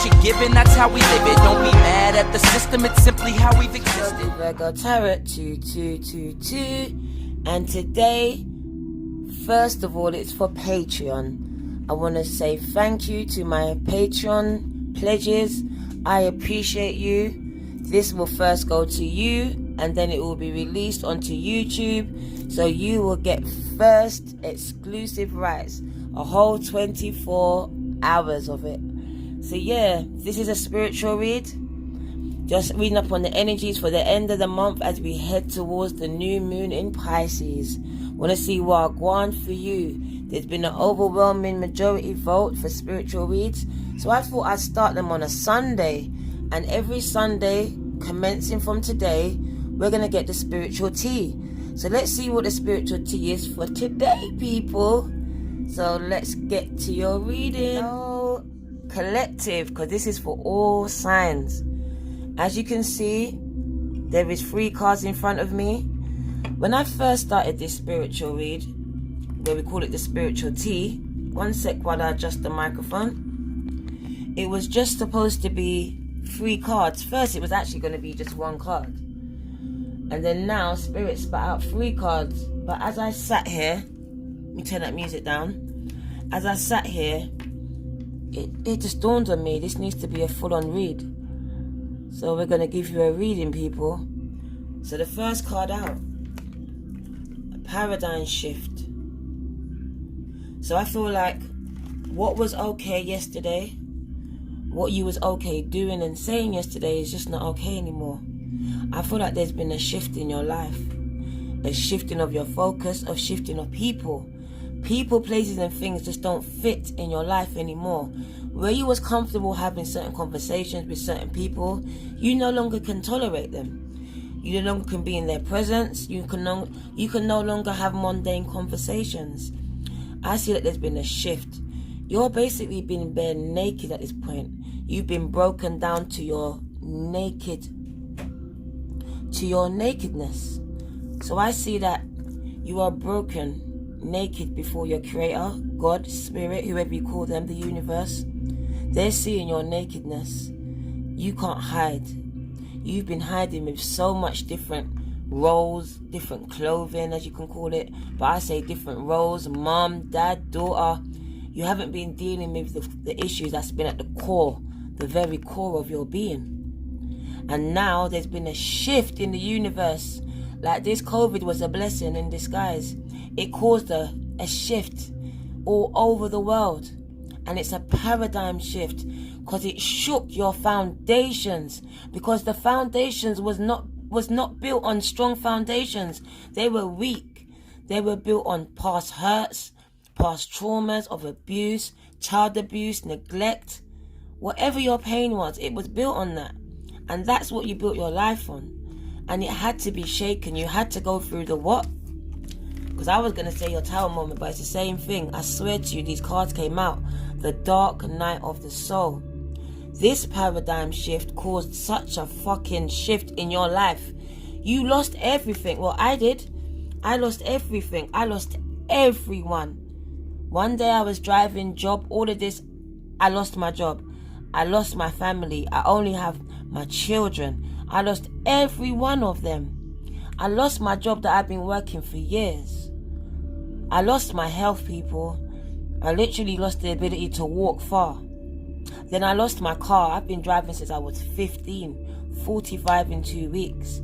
you're given, that's how we live it. Don't be mad at the system, it's simply how we've existed. Virgo Tarot 2222, and today, first of all, it's for Patreon. I want to say thank you to my Patreon pledges. I appreciate you. This will first go to you, and then it will be released onto YouTube, so you will get first exclusive rights, a whole 24 hours of it. So yeah, this is a spiritual read, just reading up on the energies for the end of the month as we head towards the new moon in Pisces. Want to see what going for you. There's been an overwhelming majority vote for spiritual reads, so I thought I'd start them on a Sunday, and every Sunday commencing from today we're going to get the spiritual tea. So let's see what the spiritual tea is for today, people. So let's get to your reading. So, collective, because this is for all signs. As you can see, there is 3 cards in front of me. When I first started this spiritual read, where we call it the spiritual tea, one sec while I adjust the microphone, it was just supposed to be 3 cards. First it was actually going to be just 1 card, and then now Spirit spat out 3 cards. But as I sat here, let me turn that music down. As I sat here, it just dawned on me, this needs to be a full-on read. So we're going to give you a reading, people. So the first card out, a paradigm shift. So I feel like what was okay yesterday, what you was okay doing and saying yesterday is just not okay anymore. I feel like there's been a shift in your life, a shifting of your focus, a shifting of people. People, places and things just don't fit in your life anymore. Where you was comfortable having certain conversations with certain people, you no longer can tolerate them. You no longer can be in their presence. You can no longer have mundane conversations. I see that there's been a shift. You're basically been bare naked at this point. You've been broken down to your nakedness. So I see that you are broken, naked before your creator, God, spirit, whoever you call them, the universe. They're seeing your nakedness. You can't hide. You've been hiding with so much different roles, different clothing, as you can call it, but I say different roles, mom, dad, daughter. You haven't been dealing with the issues that's been at the core, the very core of your being. And now there's been a shift in the universe. Like this COVID was a blessing in disguise. It caused a shift all over the world, and it's a paradigm shift because it shook your foundations, because the foundations was not built on strong foundations. They were weak. They were built on past hurts, past traumas of abuse, child abuse, neglect. Whatever your pain was, it was built on that. And that's what you built your life on. And it had to be shaken. You had to go through the what? Because I was going to say your tower moment, but it's the same thing. I swear to you, these cards came out. The dark night of the soul. This paradigm shift caused such a fucking shift in your life. You lost everything. Well, I did. I lost everything. I lost everyone. One day I was driving, job, all of this. I lost my job. I lost my family. I only have my children. I lost every one of them. I lost my job that I've been working for years. I lost my health, people. I literally lost the ability to walk far. Then I lost my car. I've been driving since I was 15, 45 in 2 weeks.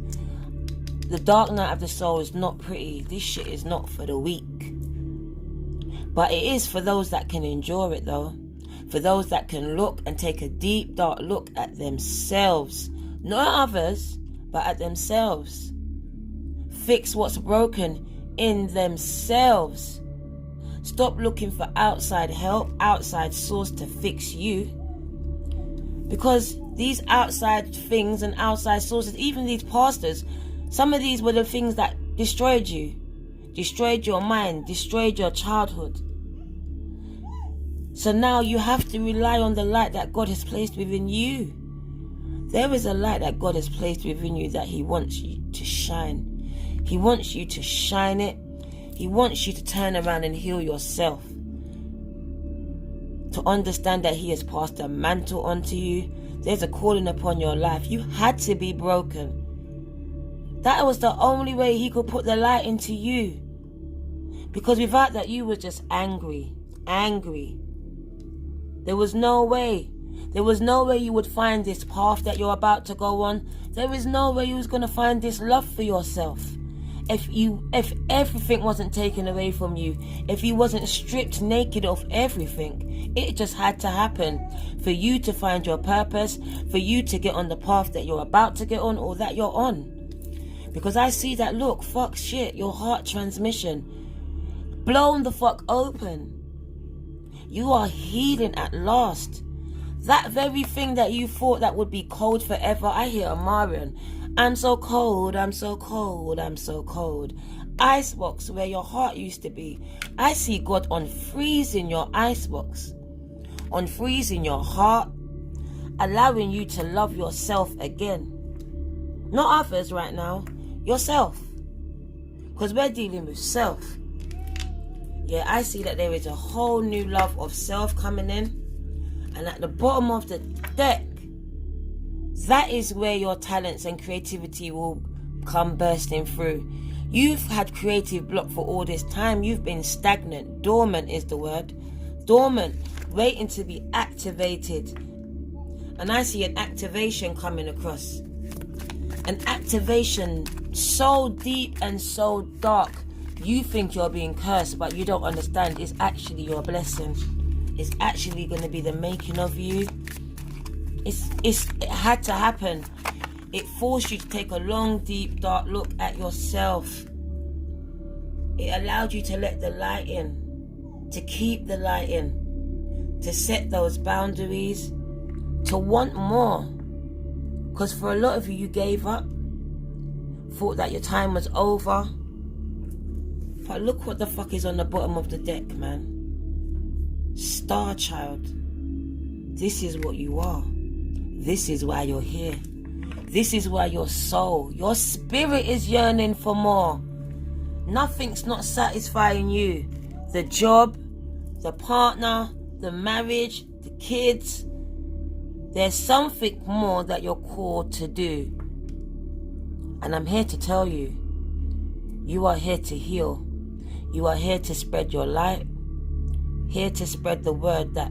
The dark night of the soul is not pretty. This shit is not for the weak. But it is for those that can endure it, though. For those that can look and take a deep, dark look at themselves. Not at others, but at themselves. Fix what's broken in themselves. Stop looking for outside help, outside source to fix you. Because these outside things and outside sources, even these pastors, some of these were the things that destroyed you. Destroyed your mind, destroyed your childhood. So now you have to rely on the light that God has placed within you. There is a light that God has placed within you that He wants you to shine. He wants you to shine it. He wants you to turn around and heal yourself. to understand that he has passed a mantle onto you. There's a calling upon your life. You had to be broken. That was the only way he could put the light into you. Because without that, you were just angry. There was no way. There was no way you would find this path that you're about to go on. There is no way you was going to find this love for yourself. If everything wasn't taken away from you, if you wasn't stripped naked of everything, it just had to happen for you to find your purpose, for you to get on the path that you're about to get on or that you're on. Because I see that, look, fuck shit, your heart transmission blown the fuck open. You are healing at last. That very thing that you thought that would be cold forever, I hear Amarian. I'm so cold, I'm so cold, I'm so cold. Icebox where your heart used to be. I see God on freezing your icebox, on freezing your heart, allowing you to love yourself again. Not others right now, yourself. Because we're dealing with self. Yeah, I see that there is a whole new love of self coming in. And at the bottom of the deck, that is where your talents and creativity will come bursting through. You've had creative block for all this time. You've been stagnant. Dormant is the word. Dormant, waiting to be activated. And I see an activation coming across. An activation so deep and so dark. You think you're being cursed, but you don't understand. It's actually your blessing. It's actually going to be the making of you. It had to happen. It forced you to take a long, deep, dark look at yourself. It allowed you to let the light in, to keep the light in, to set those boundaries, to want more. Because for a lot of you, you gave up, thought that your time was over. But look what the fuck is on the bottom of the deck, man. Star child. This is what you are. This is why you're here. This is why your soul, your spirit is yearning for more. Nothing's not satisfying you. The job, the partner, the marriage, the kids. There's something more that you're called to do. And I'm here to tell you, you are here to heal. You are here to spread your light. Here to spread the word that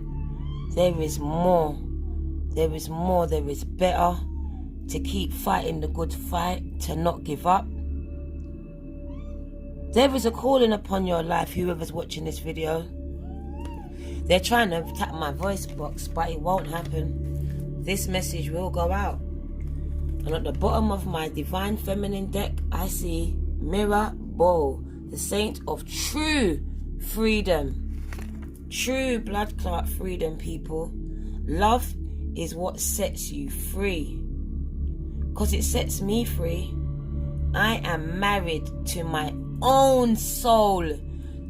there is more. There is more, there is better. To keep fighting the good fight, to not give up. There is a calling upon your life, whoever's watching this video. They're trying to tap my voice box, but it won't happen. This message will go out. And at the bottom of my divine feminine deck, I see Mirror Bowl, the saint of true freedom. True blood clot freedom, people. Love is what sets you free. Because it sets me free. I am married to my own soul.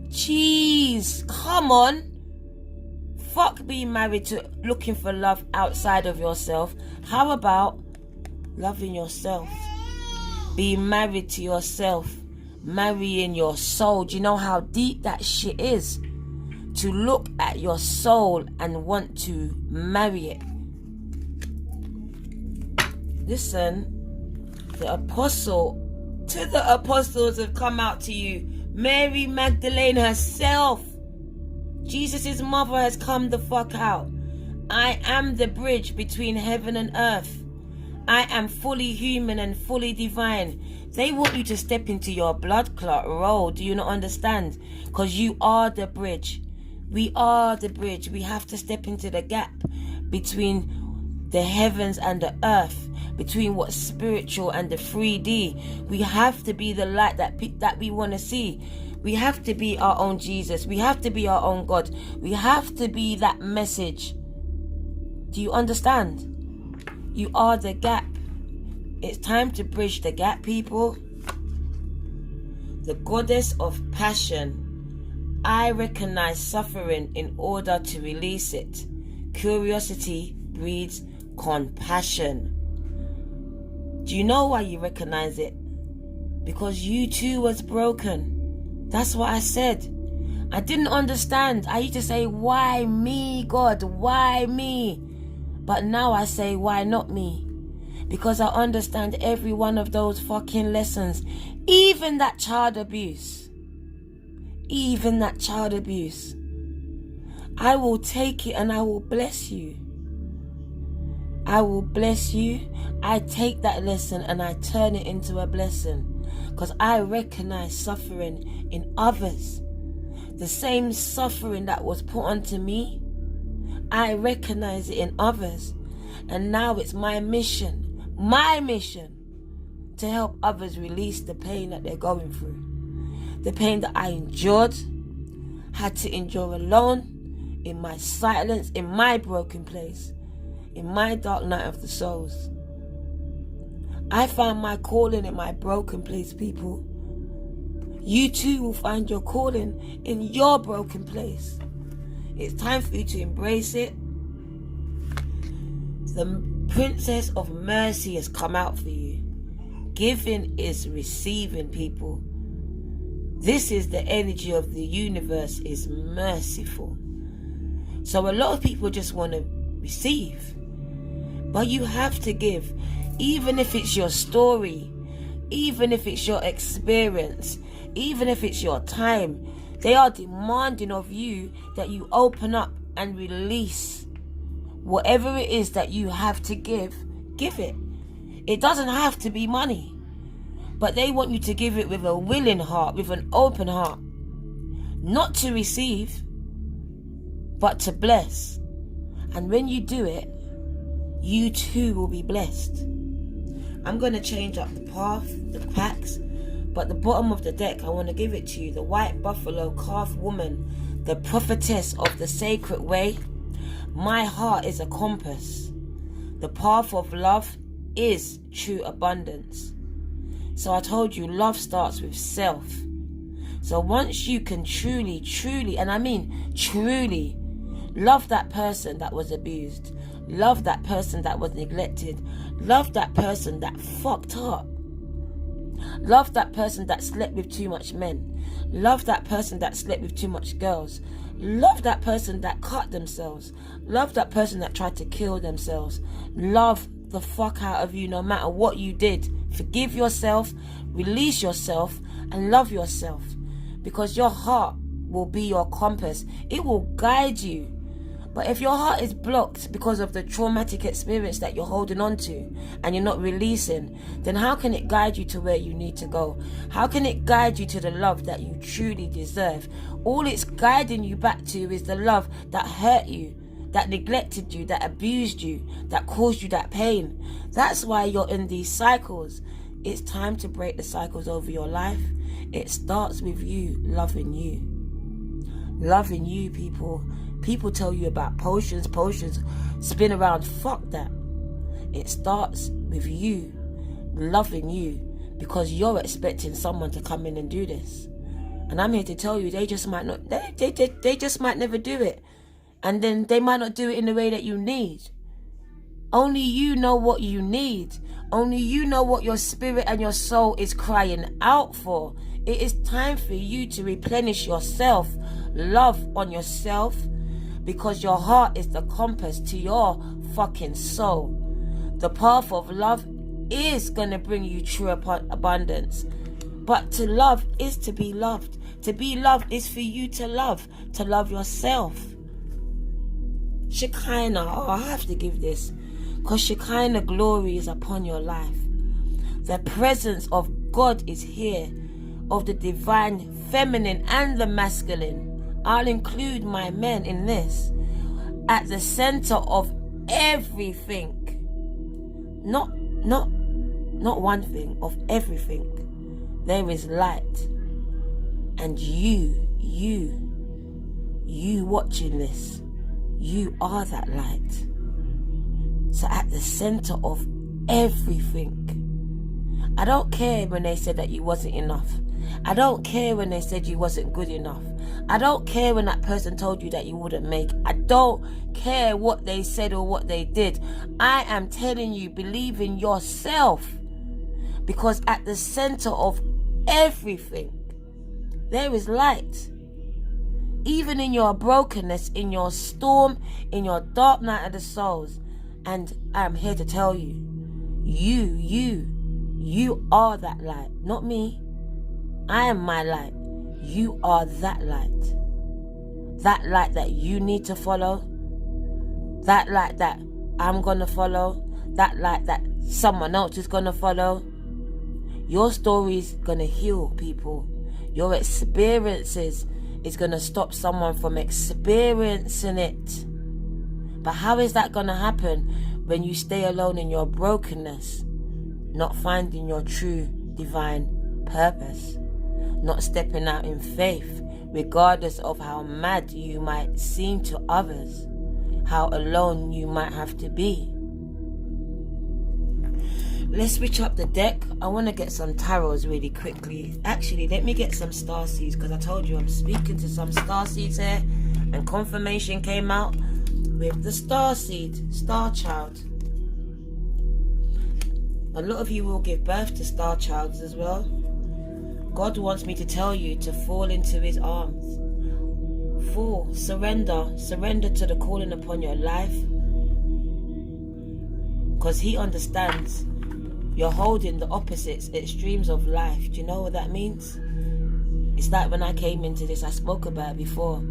Jeez, come on. Fuck being married to looking for love outside of yourself. How about loving yourself? Being married to yourself. Marrying your soul. Do you know how deep that shit is? To look at your soul and want to marry it. Listen, the apostles have come out to you. Mary Magdalene herself, Jesus' mother, has come the fuck out. I am the bridge between heaven and earth. I am fully human and fully divine. They want you to step into your blood clot role. Do you not understand? Because you are the bridge. We are the bridge. We have to step into the gap between the heavens and the earth, between what's spiritual and the 3D. We have to be the light that we want to see. We have to be our own Jesus. We have to be our own God. We have to be that message. Do you understand? You are the gap. It's time to bridge the gap, people. The goddess of passion. I recognize suffering in order to release it. Curiosity breeds compassion. Do you know why you recognize it? Because you too was broken. That's what I said. I didn't understand. I used to say, why me, God? Why me? But now I say, why not me? Because I understand every one of those fucking lessons. Even that child abuse. Even that child abuse. I will take it and I will bless you. I will bless you. I take that lesson and I turn it into a blessing. Because I recognize suffering in others. The same suffering that was put onto me, I recognize it in others. And now it's my mission to help others release the pain that they're going through. The pain that I endured, had to endure alone, in my silence, in my broken place, in my dark night of the souls. I found my calling in my broken place, people. You too will find your calling in your broken place. It's time for you to embrace it. The Princess of Mercy has come out for you. Giving is receiving, people. This is the energy of the universe, is merciful. So a lot of people just want to receive. But you have to give. Even if it's your story, even if it's your experience, even if it's your time, they are demanding of you that you open up and release. Whatever it is that you have to give it. It doesn't have to be money. But they want you to give it with a willing heart, with an open heart. Not to receive, but to bless. And when you do it, you too will be blessed. I'm going to change up the path, the packs, but the bottom of the deck, I want to give it to you. The white buffalo calf woman, the prophetess of the sacred way. My heart is a compass. The path of love is true abundance. So I told you, love starts with self. So once you can truly, and I mean truly, love that person that was abused, love that person that was neglected, love that person that fucked up, love that person that slept with too much men, love that person that slept with too much girls, love that person that cut themselves, love that person that tried to kill themselves. Love the fuck out of you no matter what you did. Forgive yourself, release yourself, and love yourself, because your heart will be your compass. It will guide you. But if your heart is blocked because of the traumatic experience that you're holding on to and you're not releasing, then how can it guide you to where you need to go? How can it guide you to the love that you truly deserve? All it's guiding you back to is the love that hurt you, that neglected you, that abused you, that caused you that pain. That's why you're in these cycles. It's time to break the cycles over your life. It starts with you loving you. Loving you, people. People tell you about potions, spin around, fuck that. It starts with you loving you, because you're expecting someone to come in and do this. And I'm here to tell you, they just might not, they just might never do it. And then they might not do it in the way that you need. Only you know what you need. Only you know what your spirit and your soul is crying out for. It is time for you to replenish yourself. Love on yourself, because your heart is the compass to your fucking soul. The path of love is going to bring you true abundance. But to love is to be loved. To be loved is for you to love yourself. Shekinah, I have to give this, because Shekinah glory is upon your life. The presence of God is here, of the divine feminine and the masculine. I'll include my men in this. At the center of everything, not one thing, of everything, there is light. And you watching this, you are that light. So at the center of everything, I don't care when they said that you wasn't enough. I don't care when they said you wasn't good enough. I don't care when that person told you that you wouldn't make. I don't care what they said or what they did. I am telling you, believe in yourself, because at the center of everything, there is light. even in your brokenness, in your storm, in your dark night of the souls. And I'm here to tell you, you are that light, not me. I am my light. You are that light. That light that you need to follow. That light that I'm gonna follow. That light that someone else is gonna follow. Your story's gonna heal people. Your experiences is gonna stop someone from experiencing it. But how is that gonna happen when you stay alone in your brokenness, not finding your true divine purpose, not stepping out in faith, regardless of how mad you might seem to others, how alone you might have to be? Let's switch up the deck. I want to get some tarots really quickly. Actually, let me get some star seeds, because I told you I'm speaking to some star seeds here, and confirmation came out with the star seed, star child. A lot of you will give birth to star childs as well. God wants me to tell you to fall into his arms. Fall, surrender to the calling upon your life, because he understands you're holding the opposites, extremes of life. Do you know what that means? It's like when I came into this, I spoke about it before.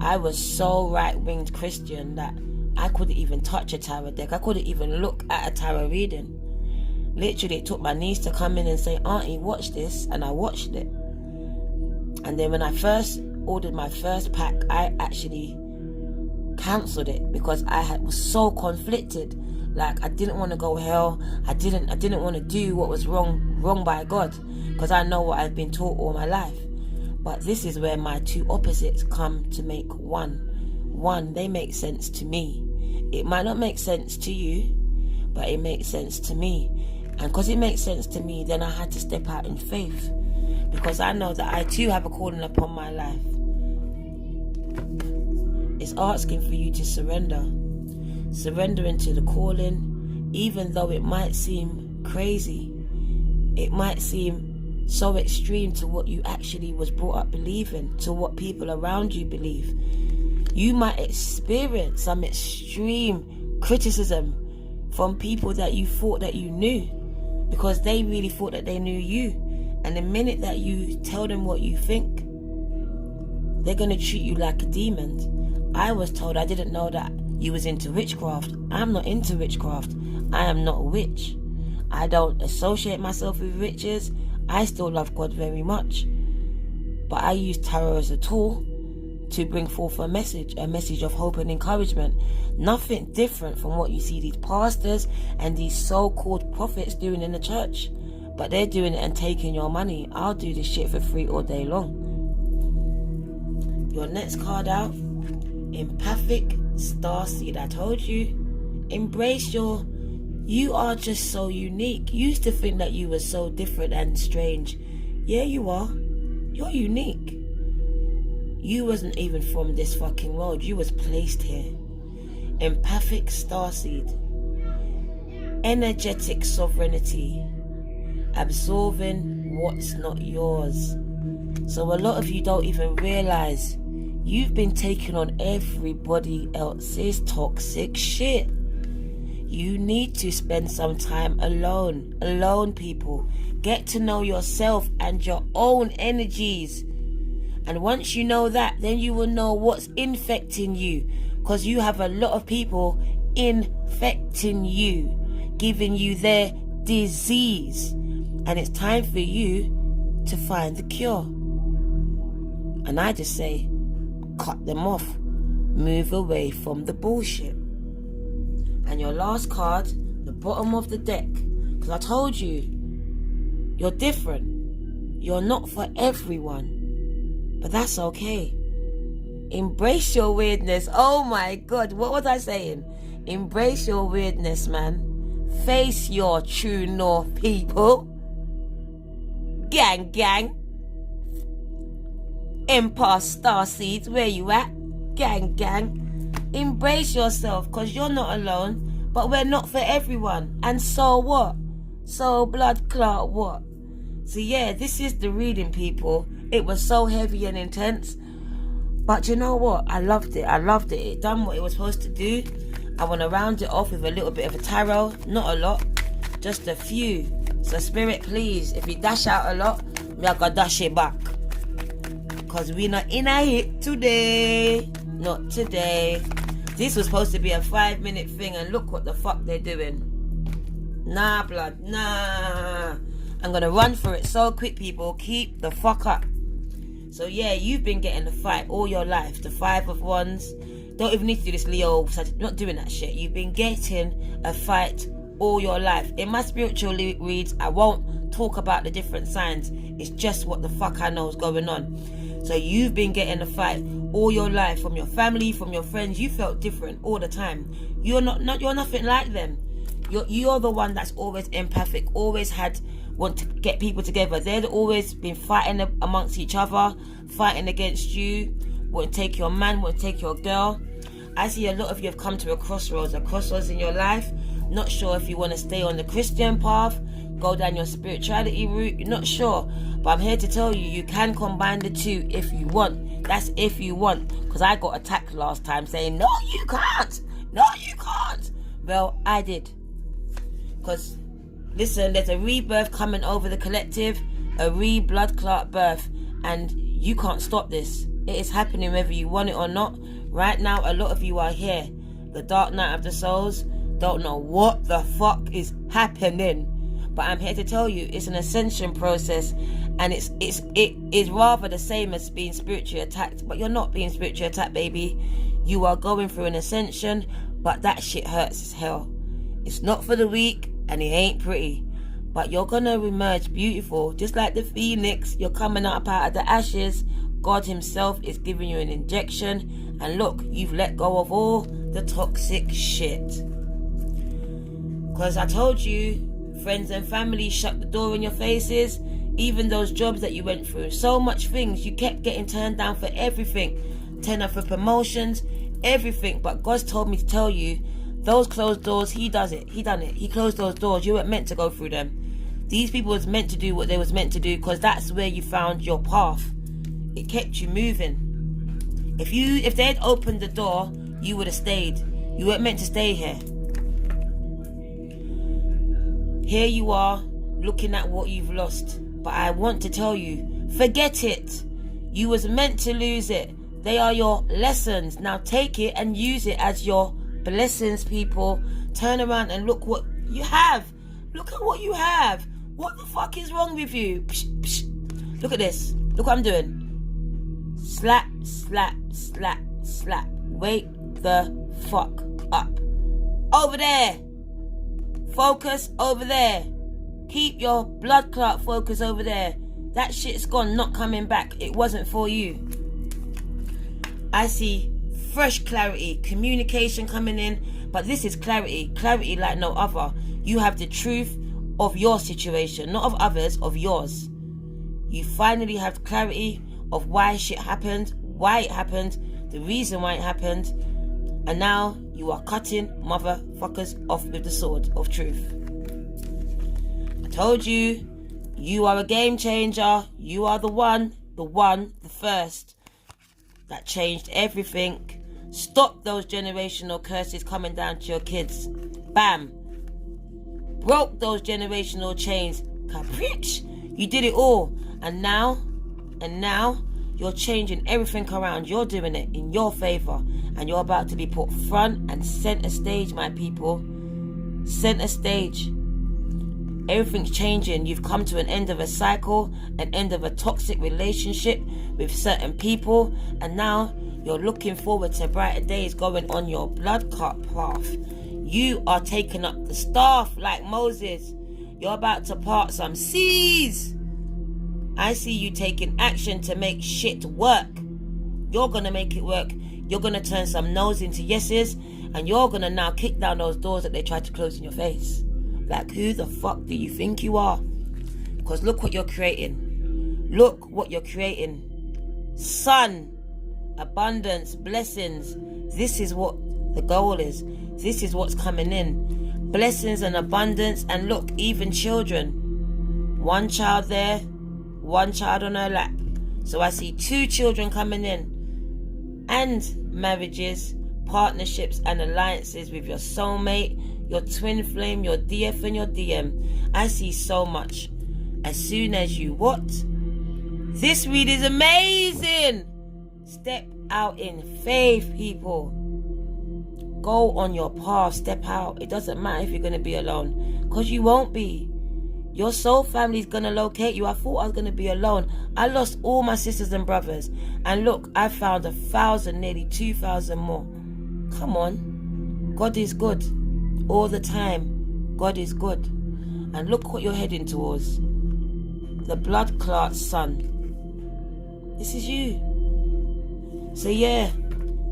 I was so right-winged Christian that I couldn't even touch a tarot deck. I couldn't even look at a tarot reading. Literally, it took my niece to come in and say, "Auntie, watch this," and I watched it. And then when I first ordered my first pack, I actually cancelled it because I was so conflicted. Like, I didn't want to go hell. I didn't want to do what was wrong by God, because I know what I've been taught all my life. But this is where my two opposites come to make one. They make sense to me. It might not make sense to you, but it makes sense to me. And because it makes sense to me, then I had to step out in faith, because I know that I too have a calling upon my life. It's asking for you to surrender into the calling, even though it might seem crazy. It might seem so extreme to what you actually was brought up believing, to what people around you believe. You might experience some extreme criticism from people that you thought that you knew, because they really thought that they knew you. And the minute that you tell them what you think, they're going to treat you like a demon. I was told I didn't know that you was into witchcraft. I'm not into witchcraft. I am not a witch. I don't associate myself with witches. I still love God very much. But I use tarot as a tool to bring forth a message of hope and encouragement. Nothing different from what you see these pastors and these so-called prophets doing in the church. But they're doing it and taking your money. I'll do this shit for free all day long. Your next card out, Empathic Starseed. I told you, embrace you are just so unique. You used to think that you were so different and strange. Yeah, you are. You're unique. You wasn't even from this fucking world. You was placed here. Empathic Starseed. Energetic sovereignty. Absorbing what's not yours. So a lot of you don't even realize you've been taking on everybody else's toxic shit. You need to spend some time alone. Alone, people. Get to know yourself and your own energies. And once you know that, then you will know what's infecting you. Because you have a lot of people infecting you, giving you their disease. And it's time for you to find the cure. And I just say, cut them off. Move away from the bullshit. And your last card, the bottom of the deck. Because I told you, you're different. You're not for everyone. But that's okay. Embrace your weirdness. Oh my God, what was I saying? Embrace your weirdness, man. Face your true north, people. Gang, gang. Empire Starseeds, where you at? Gang, gang. Embrace yourself, because you're not alone, but we're not for everyone. And so what? So blood clot what? So yeah, this is the reading, people. It was so heavy and intense. But you know what? I loved it. It done what it was supposed to do. I want to round it off with a little bit of a tarot. Not a lot, just a few. So Spirit, please, if you dash out a lot, we are going to dash it back. Because we're not in a hit today. Not today. This was supposed to be a 5-minute thing, and look what the fuck they're doing. Nah, blood, nah. I'm going to run for it so quick, people. Keep the fuck up. So yeah, you've been getting the fight all your life. The 5 of Wands. Don't even need to do this, Leo. Not doing that shit. You've been getting a fight all your life. In my spiritual reads, I won't talk about the different signs. It's just what the fuck I know is going on. So you've been getting a fight all your life, from your family, from your friends. You felt different all the time. You're you're nothing like them. You're the one that's always empathic, always want to get people together. They've always been fighting amongst each other, fighting against you, want to take your man, want to take your girl. I see a lot of you have come to a crossroads in your life. Not sure if you want to stay on the Christian path, go down your spirituality route. You're not sure. But I'm here to tell you, you can combine the two if you want. That's if you want. Because I got attacked last time saying, no, you can't. No, you can't. Well, I did. Because listen, there's a rebirth coming over the collective, a blood clot birth, and you can't stop this. It is happening whether you want it or not. Right now, a lot of you are here. The dark night of the souls don't know what the fuck is happening. But I'm here to tell you, it's an ascension process, and it is rather the same as being spiritually attacked. But you're not being spiritually attacked, baby. You are going through an ascension, but that shit hurts as hell. It's not for the weak, and it ain't pretty, but you're gonna emerge beautiful, just like the phoenix. You're coming up out of the ashes. God himself is giving you an injection, and look, you've let go of all the toxic shit. Because I told you, friends and family shut the door in your faces. Even those jobs that you went through, so much things, you kept getting turned down for everything. Turn up for promotions, everything. But God's told me to tell you, those closed doors, he does it. He done it. He closed those doors. You weren't meant to go through them. These people was meant to do what they was meant to do, because that's where you found your path. It kept you moving. If they had opened the door, you would have stayed. You weren't meant to stay here. Here you are, looking at what you've lost. But I want to tell you, forget it. You was meant to lose it. They are your lessons. Now take it and use it as your blessings, people. Turn around and look what you have. Look at what you have. What the fuck is wrong with you? Psh, psh. Look at this. Look what I'm doing. Slap, slap, slap, slap. Wake the fuck up. Over there. Focus over there. Keep your blood clot focus over there. That shit's gone, not coming back. It wasn't for you. I see fresh clarity, communication coming in, but this is clarity like no other. You have the truth of your situation, not of others, of yours. You finally have clarity of why shit happened, why it happened, the reason why it happened, and now you are cutting motherfuckers off with the sword of truth. I told you, you are a game changer. You are the one, the first that changed everything. Stop those generational curses coming down to your kids. Bam. Broke those generational chains. Caprich. You did it all. And now, you're changing everything around. You're doing it in your favor. And you're about to be put front and center stage, my people. Center stage. Everything's changing. You've come to an end of a cycle, an end of a toxic relationship with certain people, and now you're looking forward to brighter days going on your blood clot path. You are taking up the staff like Moses. You're about to part some seas. I see you taking action to make shit work. You're gonna make it work. You're gonna turn some no's into yeses, and you're gonna now kick down those doors that they tried to close in your face. Like, who the fuck do you think you are? Because look what you're creating. Look what you're creating. Sun, abundance, blessings. This is what the goal is. This is what's coming in. Blessings and abundance. And look, even children. One child there, one child on her lap. So I see 2 children coming in. and marriages, partnerships and alliances with your soulmate, your twin flame, your DF and your DM. I see so much. As soon as you what? This read is amazing. Step out in faith, people. Go on your path. Step out. It doesn't matter if you're going to be alone, because you won't be. Your soul family is going to locate you. I thought I was going to be alone. I lost all my sisters and brothers. And look, I found 1,000, nearly 2,000 more. Come on. God is good. All the time. God is good. And look what you're heading towards. The blood clot sun. This is you. So yeah,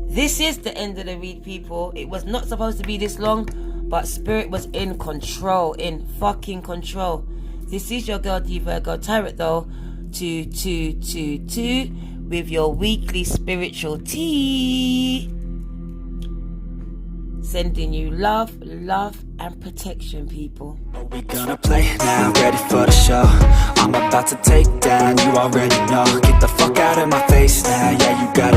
this is the end of the read, people. It was not supposed to be this long, but Spirit was in control, in fucking control. This is your girl D Virgo Tarot though, 2222 with your weekly spiritual tea. Sending you love, love and protection, people. We gonna play now, ready for the show. I'm about to take down, you already know. Get the fuck out of my face now, yeah, you got it.